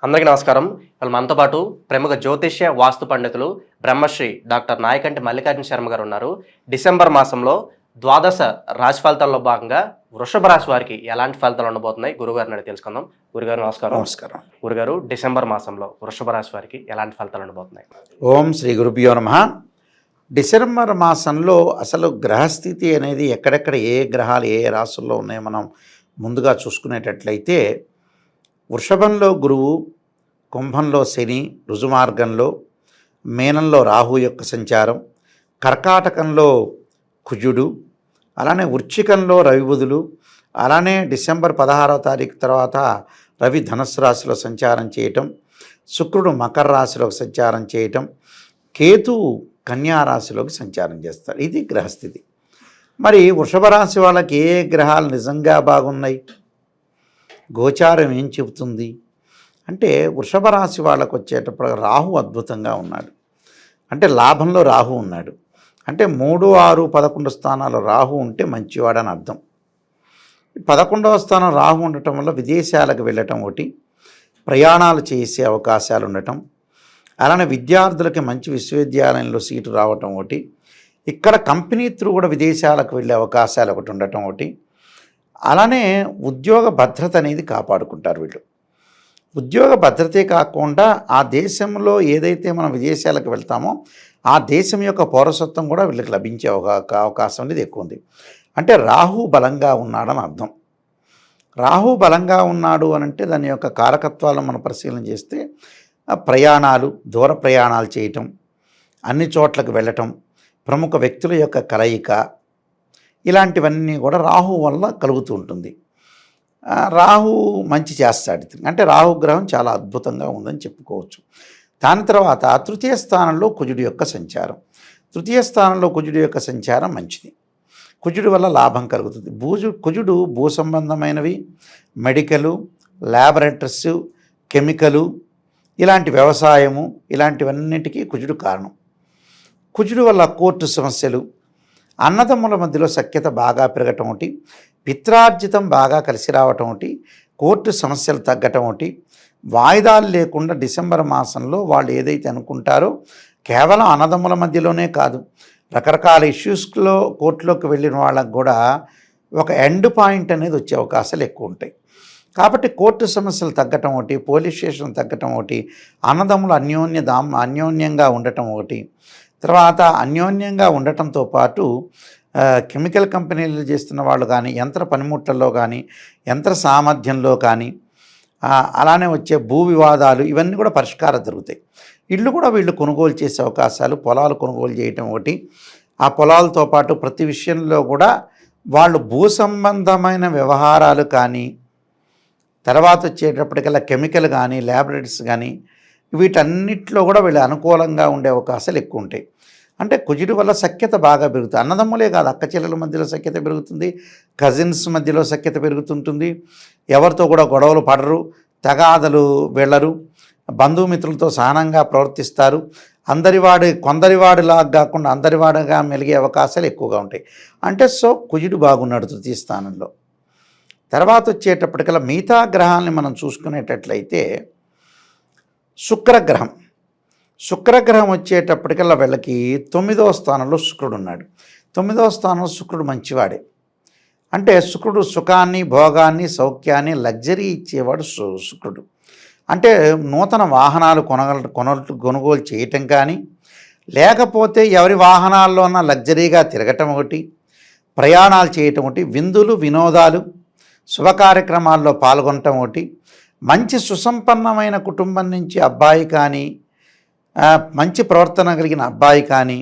అందరికీ నమస్కారం. వాళ్ళు మనతో పాటు ప్రముఖ జ్యోతిష్య వాస్తు పండితులు బ్రహ్మశ్రీ డాక్టర్ నాయకంటి మల్లికార్జున శర్మ గారు ఉన్నారు. డిసెంబర్ మాసంలో ద్వాదశ రాశి ఫలితాల్లో భాగంగా వృషభ రాశి వారికి ఎలాంటి ఫలితాలు ఉండబోతున్నాయి గురుగారిని అడిగి తెలుసుకుందాం. గురుగారు నమస్కారం. నమస్కారం. గురుగారు, డిసెంబర్ మాసంలో వృషభ రాశి వారికి ఎలాంటి ఫలితాలు ఉండబోతున్నాయి? ఓం శ్రీ గురుభ్యో నమః. డిసెంబర్ మాసంలో అసలు గ్రహస్థితి అనేది ఎక్కడెక్కడ ఏ గ్రహాలు ఏ రాశుల్లో ఉన్నాయో మనం ముందుగా చూసుకునేటట్లయితే, వృషభంలో గురువు, కుంభంలో శని రుజుమార్గంలో, మీనంలో రాహు యొక్క సంచారం, కర్కాటకంలో కుజుడు, అలానే వృశ్చికంలో రవి బుధులు, అలానే డిసెంబర్ 16వ తారీఖు తర్వాత రవి ధనుస్సు రాశిలో సంచారం చేయటం, శుక్రుడు మకర రాశిలోకి సంచారం చేయటం, కేతువు కన్యా రాశిలోకి సంచారం చేస్తారు. ఇది గ్రహస్థితి. మరి వృషభ రాశి వాళ్ళకి ఏ గ్రహాలు నిజంగా బాగున్నాయి, గోచారం ఏం చెబుతుంది అంటే, వృషభ రాశి వాళ్ళకు వచ్చేటప్పుడు రాహు అద్భుతంగా ఉన్నాడు. అంటే లాభంలో రాహు ఉన్నాడు. అంటే 3, 6, 11 స్థానాల్లో రాహు ఉంటే మంచివాడని అర్థం. 11వ స్థానం రాహు ఉండటం వల్ల విదేశాలకు వెళ్ళటం ఒకటి, ప్రయాణాలు చేసే అవకాశాలు ఉండటం, అలానే విద్యార్థులకి మంచి విశ్వవిద్యాలయంలో సీటు రావటం ఒకటి, ఇక్కడ కంపెనీ త్రూ కూడా విదేశాలకు వెళ్ళే అవకాశాలు ఒకటి ఉండటం ఒకటి, అలానే ఉద్యోగ భద్రత అనేది కాపాడుకుంటారు వీళ్ళు. ఉద్యోగ భద్రతే కాకుండా ఆ దేశంలో ఏదైతే మనం విదేశాలకు వెళ్తామో ఆ దేశం యొక్క పౌరసత్వం కూడా వీళ్ళకి లభించే అవకాశం అనేది ఎక్కువ ఉంది. అంటే రాహు బలంగా ఉన్నాడని అర్థం. రాహు బలంగా ఉన్నాడు అని అంటే దాని యొక్క కారకత్వాలను మనం పరిశీలన చేస్తే, ప్రయాణాలు, దూర ప్రయాణాలు చేయటం, అన్ని చోట్లకు వెళ్ళటం, ప్రముఖ వ్యక్తుల యొక్క కలయిక, ఇలాంటివన్నీ కూడా రాహు వల్ల కలుగుతూ ఉంటుంది. రాహు మంచి చేస్తాడు. అంటే రాహుగ్రహం చాలా అద్భుతంగా ఉందని చెప్పుకోవచ్చు. దాని తర్వాత తృతీయ స్థానంలో కుజుడి యొక్క సంచారం. తృతీయ స్థానంలో కుజుడి యొక్క సంచారం మంచిది. కుజుడి వల్ల లాభం కలుగుతుంది. కుజుడు భూ సంబంధమైనవి, మెడికలు, ల్యాబొరేటరీస్, కెమికలు, ఇలాంటి వ్యవసాయము, ఇలాంటివన్నిటికీ కుజుడు కారణం. కుజుడు వల్ల కోర్టు సమస్యలు, అన్నదమ్ముల మధ్యలో సఖ్యత బాగా పెరగటం ఒకటి, పిత్రార్జితం బాగా కలిసి రావటం ఒకటి, కోర్టు సమస్యలు తగ్గటం ఒకటి, వాయిదాలు లేకుండా డిసెంబర్ మాసంలో వాళ్ళు ఏదైతే అనుకుంటారో, కేవలం అన్నదమ్ముల మధ్యలోనే కాదు, రకరకాల ఇష్యూస్లో కోర్టులోకి వెళ్ళిన వాళ్ళకు కూడా ఒక ఎండ్ పాయింట్ అనేది వచ్చే అవకాశాలు ఎక్కువ ఉంటాయి. కాబట్టి కోర్టు సమస్యలు తగ్గటం ఒకటి, పోలీస్ స్టేషన్ తగ్గటం ఒకటి, అన్నదమ్ములు అన్యోన్యంగా ఉండటం ఒకటి, తర్వాత అన్యోన్యంగా ఉండటంతో పాటు కెమికల్ కంపెనీలు చేస్తున్న వాళ్ళు కానీ, యంత్ర పనిముట్లలో కానీ, యంత్ర సామర్థ్యంలో కానీ, అలానే వచ్చే భూ వివాదాలు, ఇవన్నీ కూడా పరిష్కారం జరుగుతాయి. ఇళ్ళు కూడా వీళ్ళు కొనుగోలు చేసే అవకాశాలు, పొలాలు కొనుగోలు చేయటం ఒకటి, ఆ పొలాలతో పాటు ప్రతి విషయంలో కూడా వాళ్ళు భూ సంబంధమైన వ్యవహారాలు కానీ, తర్వాత వచ్చేటప్పటికల్లా కెమికల్ కానీ, ల్యాబొరేటరీస్ కానీ, వీటన్నిటిలో కూడా వీళ్ళు అనుకూలంగా ఉండే అవకాశాలు ఎక్కువ ఉంటాయి. అంటే కుజుడి వల్ల సఖ్యత బాగా పెరుగుతుంది. అన్నదమ్ములే కాదు, అక్క చెల్లెల మధ్యలో సఖ్యత పెరుగుతుంది, కజిన్స్ మధ్యలో సఖ్యత పెరుగుతుంటుంది, ఎవరితో కూడా గొడవలు పడరు, తగాదలు వెళ్ళరు, బంధుమిత్రులతో సహనంగా ప్రవర్తిస్తారు, కొందరివాడిలాగా కాకుండా అందరివాడిగా మెలిగే అవకాశాలు ఎక్కువగా ఉంటాయి. అంటే కుజుడు బాగున్నాడు తృతీయ స్థానంలో. తర్వాత వచ్చేటప్పటికల్లా మిగతా గ్రహాలని మనం చూసుకునేటట్లయితే, శుక్రగ్రహం వచ్చేటప్పటికల్లా వీళ్ళకి 9వ స్థానంలో శుక్రుడు ఉన్నాడు. 9వ స్థానంలో శుక్రుడు మంచివాడే. అంటే శుక్రుడు సుఖాన్ని, భోగాన్ని, సౌఖ్యాన్ని, లగ్జరీ ఇచ్చేవాడు శుక్రుడు. అంటే నూతన వాహనాలు కొనుగోలు చేయటం కానీ, లేకపోతే ఎవరి వాహనాల్లోన లగ్జరీగా తిరగటం ఒకటి, ప్రయాణాలు చేయటం ఒకటి, విందులు, వినోదాలు, శుభ కార్యక్రమాల్లో పాల్గొనటం ఒకటి, మంచి సుసంపన్నమైన కుటుంబం నుంచి అబ్బాయి కానీ, మంచి ప్రవర్తన కలిగిన అబ్బాయి కానీ,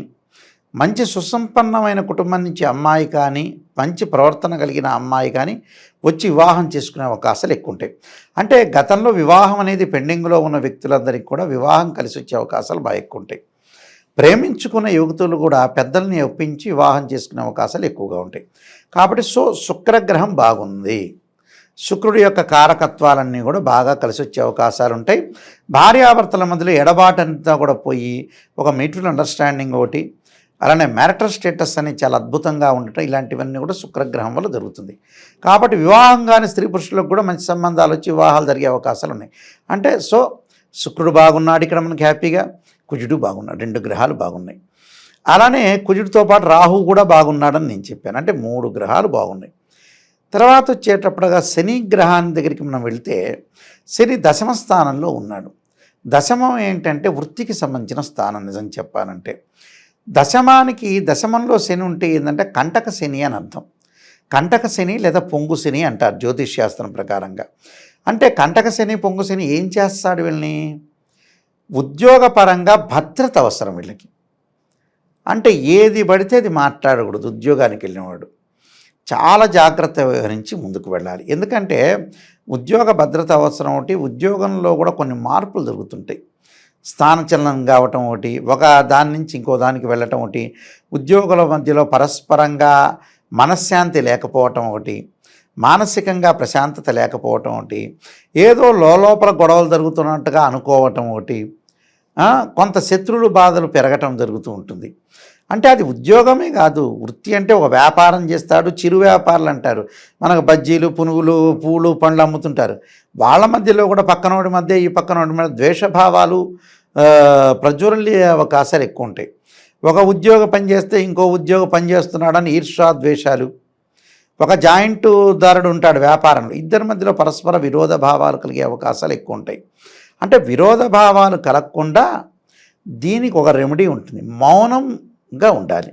మంచి సుసంపన్నమైన కుటుంబం నుంచి అమ్మాయి కానీ, మంచి ప్రవర్తన కలిగిన అమ్మాయి కానీ వచ్చి వివాహం చేసుకునే అవకాశాలు ఎక్కువ ఉంటాయి. అంటే గతంలో వివాహం అనేది పెండింగ్లో ఉన్న వ్యక్తులందరికీ కూడా వివాహం కలిసి వచ్చే అవకాశాలు బాగా ఎక్కువ ఉంటాయి. ప్రేమించుకున్న యువతులు కూడా పెద్దల్ని ఒప్పించి వివాహం చేసుకునే అవకాశాలు ఎక్కువగా ఉంటాయి. కాబట్టి శుక్రగ్రహం బాగుంది. శుక్రుడి యొక్క కారకత్వాలన్నీ కూడా బాగా కలిసి వచ్చే అవకాశాలు ఉంటాయి. భార్యాభర్తల మధ్యలో ఎడబాటంతా కూడా పోయి ఒక మ్యూచువల్ అండర్స్టాండింగ్ ఒకటి, అలానే మ్యారిటల్ స్టేటస్ అనేది చాలా అద్భుతంగా ఉండటం, ఇలాంటివన్నీ కూడా శుక్రగ్రహం వల్ల జరుగుతుంది. కాబట్టి వివాహం కాని స్త్రీ పురుషులకు కూడా మంచి సంబంధాలు వచ్చి వివాహాలు జరిగే అవకాశాలు ఉన్నాయి. అంటే సో శుక్రుడు బాగున్నాడు ఇక్కడ మనకి హ్యాపీగా, కుజుడు బాగున్నాడు, 2 గ్రహాలు బాగున్నాయి. అలానే కుజుడితో పాటు రాహు కూడా బాగున్నాడని నేను చెప్పాను. అంటే 3 గ్రహాలు బాగున్నాయి. తర్వాత వచ్చేటప్పుడుగా శని గ్రహాన్ని దగ్గరికి మనం వెళితే శని దశమ స్థానంలో ఉన్నాడు. దశమం ఏంటంటే వృత్తికి సంబంధించిన స్థానం. నిజం చెప్పాలంటే దశమంలో శని ఉంటే ఏంటంటే కంటక శని అని అర్థం. కంటక శని లేదా పొంగు శని అంటారు జ్యోతిష్ శాస్త్రం ప్రకారంగా. అంటే కంటక శని పొంగు శని ఏం చేస్తాడు వీళ్ళని? ఉద్యోగపరంగా భద్రత అవసరం వీళ్ళకి. అంటే ఏది పడితే అది మాట్లాడకూడదు. ఉద్యోగానికి వెళ్ళినవాడు చాలా జాగ్రత్త వ్యవహరించి ముందుకు వెళ్ళాలి. ఎందుకంటే ఉద్యోగ భద్రత అవసరం ఒకటి, ఉద్యోగంలో కూడా కొన్ని మార్పులు జరుగుతుంటాయి. స్థానచలనం కావటం ఒకటి, ఒక దాని నుంచి ఇంకో దానికి వెళ్ళటం ఒకటి, ఉద్యోగుల మధ్యలో పరస్పరంగా మనశ్శాంతి లేకపోవటం ఒకటి, మానసికంగా ప్రశాంతత లేకపోవటం ఒకటి, ఏదో లోపల గొడవలు జరుగుతున్నట్టుగా అనుకోవటం ఒకటి, కొంత శత్రువులు బాధలు పెరగటం జరుగుతూ ఉంటుంది. అంటే అది ఉద్యోగమే కాదు, వృత్తి అంటే ఒక వ్యాపారం చేస్తాడు, చిరు వ్యాపారులు అంటారు. మనకు బజ్జీలు, పునుగులు, పూలు, పండ్లు అమ్ముతుంటారు. వాళ్ళ మధ్యలో కూడా పక్కనోడి మధ్య ఈ పక్కనోడి మధ్య ద్వేషభావాలు ప్రజ్వరలే అవకాశాలు ఎక్కువ ఉంటాయి. ఒక ఉద్యోగ పని చేస్తే ఇంకో ఉద్యోగ పని చేస్తున్నాడని ఈర్ష్యా ద్వేషాలు. ఒక జాయింట్దారుడు ఉంటాడు వ్యాపారంలో, ఇద్దరి మధ్యలో పరస్పర విరోధ భావాలు కలిగే అవకాశాలు ఎక్కువ ఉంటాయి. అంటే విరోధ భావాలు కలగకుండా దీనికి ఒక రెమెడీ ఉంటుంది, మౌనంగా ఉండాలి.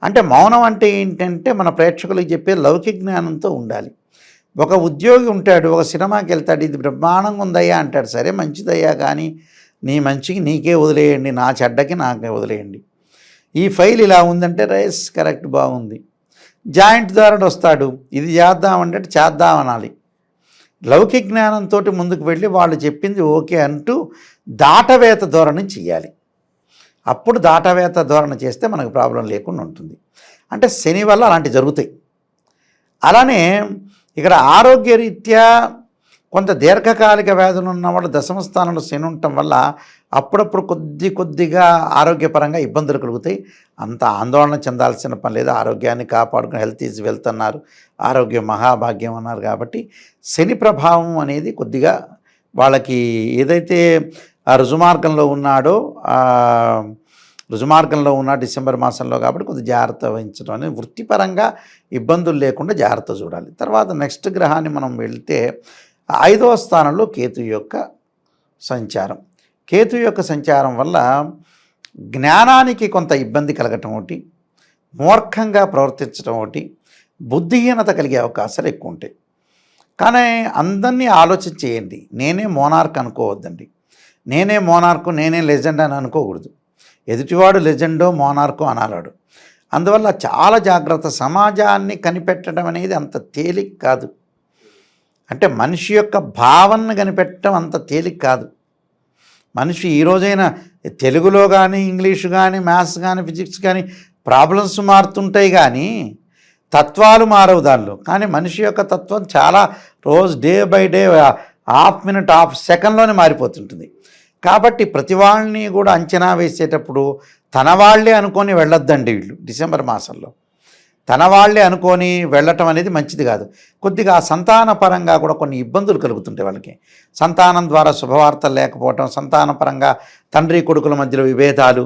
అంటే మౌనం అంటే ఏంటంటే మన ప్రేక్షకులకు చెప్పే లౌకిక జ్ఞానంతో ఉండాలి. ఒక ఉద్యోగి ఉంటాడు, ఒక సినిమాకి వెళ్తాడు, ఇది బ్రహ్మాండంగా ఉందయ్యా అంటాడు. సరే మంచిదయ్యా, కానీ నీ మంచికి నీకే వదిలేయండి, నా చెడ్డకి నాకే వదిలేయండి. ఈ ఫైల్ ఇలా ఉందంటే రైస్ కరెక్ట్ బాగుంది. జాయింట్దారుడు వస్తాడు, ఇది చేద్దామంటే చేద్దామనాలి. లౌకిక జ్ఞానంతో ముందుకు వెళ్ళి వాళ్ళు చెప్పింది ఓకే అంటూ దాటవేత ధోరణి చేయాలి. అప్పుడు దాటవేత ధోరణి చేస్తే మనకు ప్రాబ్లం లేకుండా ఉంటుంది. అంటే శని వల్ల అలాంటివి జరుగుతాయి. అలానే ఇక్కడ ఆరోగ్యరీత్యా కొంత దీర్ఘకాలిక వ్యాధులు ఉన్నవాళ్ళు దశమ స్థానంలో శని ఉండటం వల్ల అప్పుడప్పుడు కొద్దిగా ఆరోగ్యపరంగా ఇబ్బందులు కలుగుతాయి. అంత ఆందోళన చెందాల్సిన పని లేదు. ఆరోగ్యాన్ని కాపాడుకుని హెల్త్ ఈజ్ వెల్త్ అన్నారు, ఆరోగ్యం మహాభాగ్యం అన్నారు. కాబట్టి శని ప్రభావం అనేది కొద్దిగా వాళ్ళకి ఏదైతే రుజుమార్గంలో ఉన్నాడో డిసెంబర్ మాసంలో, కాబట్టి కొద్దిగా జాగ్రత్త వహించడం అనేది వృత్తిపరంగా ఇబ్బందులు లేకుండా జాగ్రత్త చూడాలి. తర్వాత నెక్స్ట్ గ్రహాన్ని మనం వెళ్తే 5వ స్థానంలో కేతు యొక్క సంచారం. కేతు యొక్క సంచారం వల్ల జ్ఞానానికి కొంత ఇబ్బంది కలగటం ఒకటి, మూర్ఖంగా ప్రవర్తించడం ఒకటి, బుద్ధిహీనత కలిగే అవకాశాలు ఎక్కువ ఉంటాయి. కానీ అందరినీ ఆలోచన చేయండి. నేనే మోనార్క్ అనుకోవద్దండి. నేనే మోనార్కు, నేనే లెజెండ్ అని అనుకోకూడదు. ఎదుటివాడు లెజెండో మోనార్కో అనాలాడు. అందువల్ల చాలా జాగ్రత్త. సమాజాన్ని కనిపెట్టడం అనేది అంత తేలిక కాదు. అంటే మనిషి యొక్క భావనను కనిపెట్టడం అంత తేలిక కాదు. మనిషి ఈరోజైనా తెలుగులో కానీ, ఇంగ్లీషు కానీ, మ్యాథ్స్ కానీ, ఫిజిక్స్ కానీ ప్రాబ్లమ్స్ మారుతుంటాయి, కానీ తత్వాలు మారవు దానిలో. కానీ మనిషి యొక్క తత్వం చాలా రోజు day by day, half minute, half సెకండ్లోనే మారిపోతుంటుంది. కాబట్టి ప్రతి వాళ్ళని కూడా అంచనా వేసేటప్పుడు తన వాళ్ళే అనుకొని వెళ్ళొద్దండి. వీళ్ళు డిసెంబర్ మాసంలో తన వాళ్ళే అనుకొని వెళ్ళటం అనేది మంచిది కాదు. కొద్దిగా సంతాన పరంగా కూడా కొన్ని ఇబ్బందులు కలుగుతుంటాయి వాళ్ళకి. సంతానం ద్వారా శుభవార్తలు లేకపోవటం, సంతానపరంగా తండ్రి కొడుకుల మధ్యలో విభేదాలు,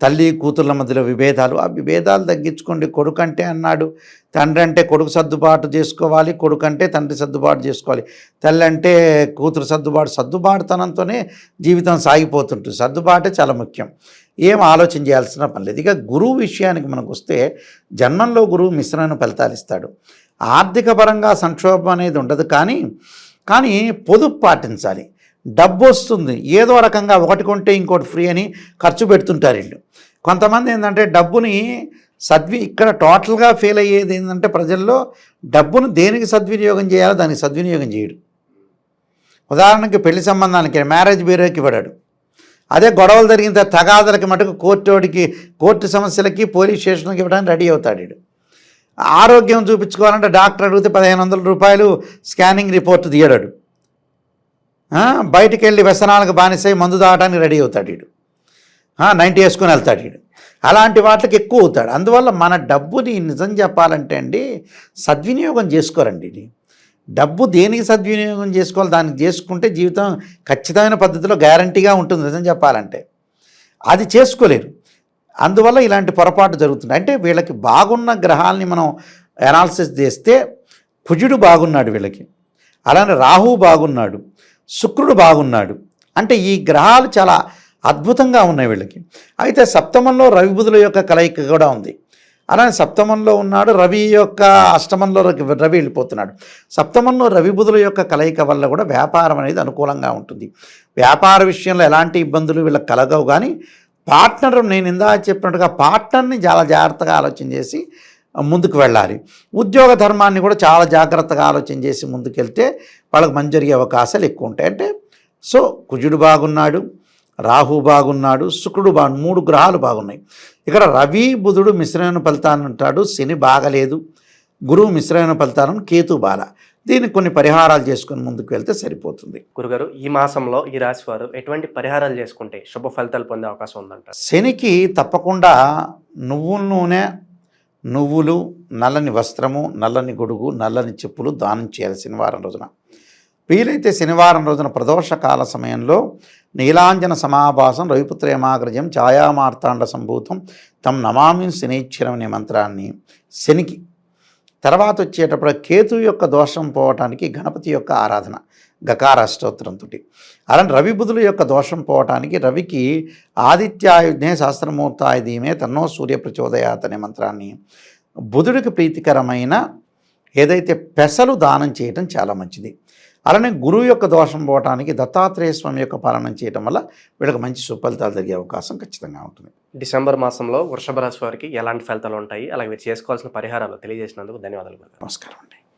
తల్లి కూతుర్ల మధ్యలో విభేదాలు. ఆ విభేదాలు తగ్గించుకోండి. కొడుకు అంటే అన్నాడు, తండ్రి అంటే కొడుకు సర్దుబాటు చేసుకోవాలి, కొడుకు అంటే తండ్రి సర్దుబాటు చేసుకోవాలి, తల్లి అంటే కూతురు సర్దుబాటుతనంతోనే జీవితం సాగిపోతుంటుంది. సర్దుబాటే చాలా ముఖ్యం. ఏం ఆలోచన చేయాల్సిన పని లేదు. ఇక గురువు విషయానికి మనకు వస్తే జన్మంలో గురువు మిశ్రమైన ఫలితాలు ఇస్తాడు. ఆర్థిక పరంగా సంక్షోభం అనేది ఉండదు, కానీ పొదుపు పాటించాలి. డబ్బు వస్తుంది, ఏదో రకంగా ఒకటి కొంటే ఇంకోటి ఫ్రీ అని ఖర్చు పెడుతుంటారు వీళ్ళు. కొంతమంది ఏంటంటే డబ్బుని ఇక్కడ టోటల్గా ఫెయిల్ అయ్యేది ఏంటంటే ప్రజల్లో డబ్బును దేనికి సద్వినియోగం చేయాలో దానికి సద్వినియోగం చేయడు. ఉదాహరణకి పెళ్లి సంబంధానికి మ్యారేజ్ బ్యూరోకి ఇవ్వడాడు. అదే గొడవలు జరిగిన తగాదలకి మటుకు కోర్టు సమస్యలకి పోలీస్ స్టేషన్కి ఇవ్వడానికి రెడీ అవుతాడు వీడు. ఆరోగ్యం చూపించుకోవాలంటే డాక్టర్ అడిగితే 1500 రూపాయలు స్కానింగ్ రిపోర్ట్ తీయడాడు. బయటికి వెళ్ళి వ్యసనాలకు బానిసై మందు తాగడానికి రెడీ అవుతాడు వీడు. 90 వేసుకొని వెళ్తాడు వీడు. అలాంటి వాటికి ఎక్కువ అవుతాడు. అందువల్ల మన డబ్బుని నిజం చెప్పాలంటే అండి సద్వినియోగం చేసుకోరండి. ఇది డబ్బు దేనికి సద్వినియోగం చేసుకోవాలి, దానికి చేసుకుంటే జీవితం ఖచ్చితమైన పద్ధతిలో గ్యారంటీగా ఉంటుంది నిజం చెప్పాలంటే. అది చేసుకోలేరు. అందువల్ల ఇలాంటి పొరపాటు జరుగుతుంది. అంటే వీళ్ళకి బాగున్న గ్రహాలని మనం అనాలిసిస్ చేస్తే కుజుడు బాగున్నాడు వీళ్ళకి, అలానే రాహువు బాగున్నాడు, శుక్రుడు బాగున్నాడు. అంటే ఈ గ్రహాలు చాలా అద్భుతంగా ఉన్నాయి వీళ్ళకి. అయితే సప్తమంలో రవి బుధుల యొక్క కలయిక కూడా ఉంది. అలానే సప్తమంలో ఉన్నాడు రవి యొక్క అష్టమంలో రవి వెళ్ళిపోతున్నాడు. సప్తమంలో రవి బుధుల యొక్క కలయిక వల్ల కూడా వ్యాపారం అనేది అనుకూలంగా ఉంటుంది. వ్యాపార విషయంలో ఎలాంటి ఇబ్బందులు వీళ్ళకి కలగవు. కానీ పార్ట్నర్, నేను ఇందాక చెప్పినట్టుగా పార్ట్నర్ని చాలా జాగ్రత్తగా ఆలోచన చేసి ముందుకు వెళ్ళాలి. ఉద్యోగ ధర్మాన్ని కూడా చాలా జాగ్రత్తగా ఆలోచన చేసి ముందుకెళ్తే వాళ్ళకి మంచి జరిగే అవకాశాలు ఎక్కువ ఉంటాయి. అంటే సో కుజుడు బాగున్నాడు, రాహు బాగున్నాడు, శుక్రుడు 3 గ్రహాలు బాగున్నాయి. ఇక్కడ రవి బుధుడు మిశ్రమైన ఫలితాన్ని ఉంటాడు, శని బాగలేదు, గురువు మిశ్రమైన ఫలితాలను, కేతు బాల. దీనికి కొన్ని పరిహారాలు చేసుకుని ముందుకు వెళ్తే సరిపోతుంది. గురుగారు, ఈ మాసంలో ఈ రాశి వారు ఎటువంటి పరిహారాలు చేసుకుంటే శుభ ఫలితాలు పొందే అవకాశం ఉందంటారు? శనికి తప్పకుండా నువ్వుల నూనె, నువ్వులు, నల్లని వస్త్రము, నల్లని గొడుగు, నల్లని చెప్పులు దానం చేయాలి శనివారం రోజున. వీలైతే శనివారం రోజున ప్రదోషకాల సమయంలో నీలాంజన సమాభాసం రవిపుత్రేమాగ్రజం ఛాయామార్తాండ సంభూతం తం నమామి శనీశ్వరం అనే మంత్రాన్ని శనికి, తర్వాత వచ్చేటప్పుడు కేతు యొక్క దోషం పోవటానికి గణపతి యొక్క ఆరాధన గకార స్తోత్రంతో, అలాంటి రవి బుధుల యొక్క దోషం పోవటానికి రవికి ఆదిత్యాయుధ్నే సహస్రమూర్తాయ ధీమే తన్నో సూర్య ప్రచోదయాత్ అనే మంత్రాన్ని, బుధుడికి ప్రీతికరమైన ఏదైతే పెసలు దానం చేయటం చాలా మంచిది. అలానే గురువు యొక్క దోషం పోవటానికి దత్తాత్రేయ స్వామి యొక్క పాలన చేయటం వల్ల వీళ్ళకి మంచి సుఫలితాలు జరిగే అవకాశం ఖచ్చితంగా ఉంటుంది. డిసెంబర్ మాసంలో వృషభ రాశి వారికి ఎలాంటి ఫలితాలు ఉంటాయి, అలాగే మీరు చేసుకోవాల్సిన పరిహారాలు తెలియజేసినందుకు ధన్యవాదాలు. నమస్కారం అండి.